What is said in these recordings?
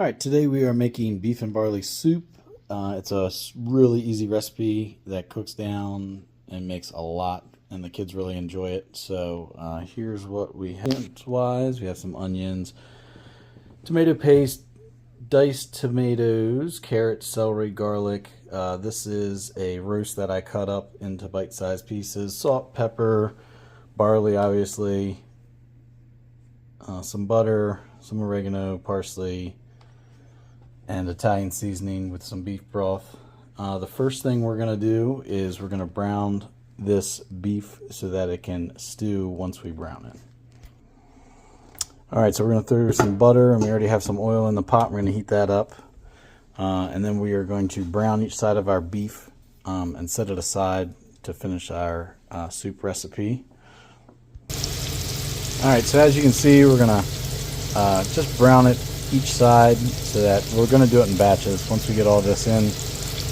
All right, today we are making beef and barley soup. It's a really easy recipe that cooks down and makes a lot, and the kids really enjoy it. So here's what we have. Wise, we have some onions, tomato paste, diced tomatoes, carrots, celery, garlic. This is a roast that I cut up into bite-sized pieces. Salt, pepper, barley, obviously, some butter, some oregano, parsley, and Italian seasoning with some beef broth. The first thing we're going to do is we're going to brown this beef so that it can stew once we brown it. Alright, so we're going to throw some butter, and we already have some oil in the pot. We're going to heat that up. And then we are going to brown each side of our beef and set it aside to finish our soup recipe. Alright, so as you can see, we're going to just brown it each side so that we're going to do it in batches. Once we get all this in,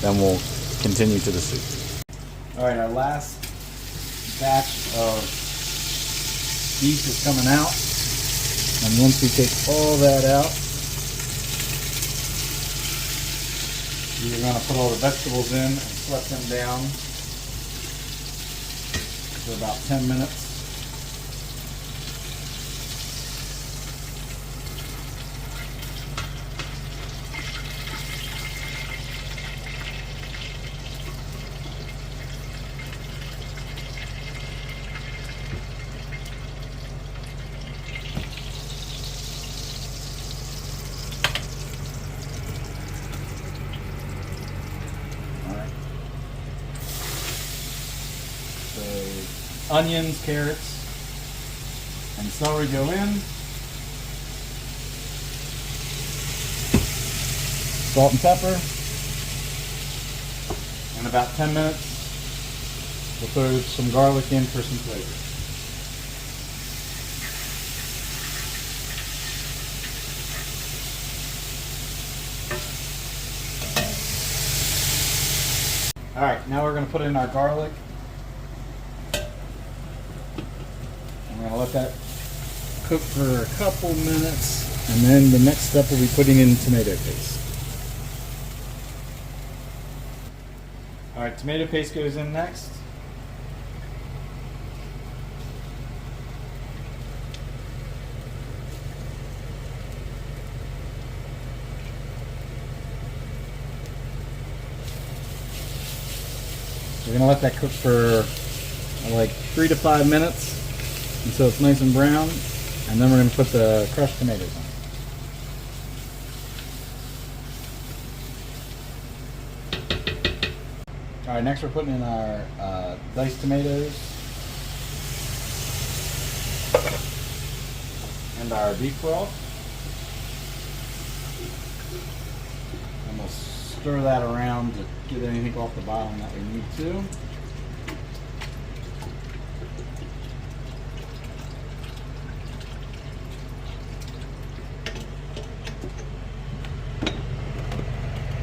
then we'll continue to the soup. Alright, our last batch of beef is coming out. And once we take all that out, we're going to put all the vegetables in and let them down for about 10 minutes. So onions, carrots, and celery go in. Salt and pepper. In about 10 minutes, we'll throw some garlic in for some flavor. Alright, now we're going to put in our garlic. We're going to let that cook for a couple minutes, and then the next step we'll be putting in tomato paste. Alright, tomato paste goes in next. We're going to let that cook for like 3 to 5 minutes until it's nice and brown, and then we're going to put the crushed tomatoes on. Alright, next we're putting in our diced tomatoes and our beef broth. And we'll stir that around to get anything off the bottom that we need to.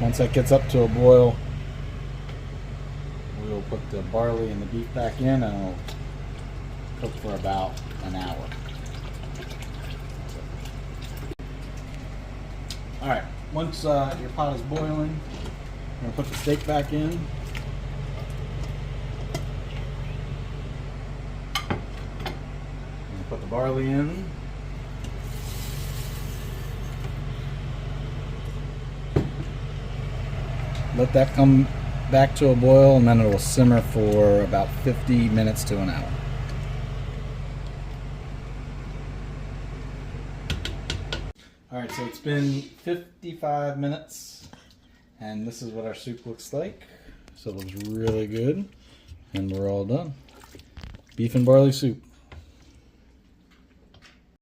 Once that gets up to a boil, we'll put the barley and the beef back in, and it'll cook for about an hour. Alright, once your pot is boiling, we're going to put the steak back in. And put the barley in. Let that come back to a boil, and then it will simmer for about 50 minutes to an hour. Alright, so it's been 55 minutes, and this is what our soup looks like. So it looks really good, and we're all done. Beef and barley soup.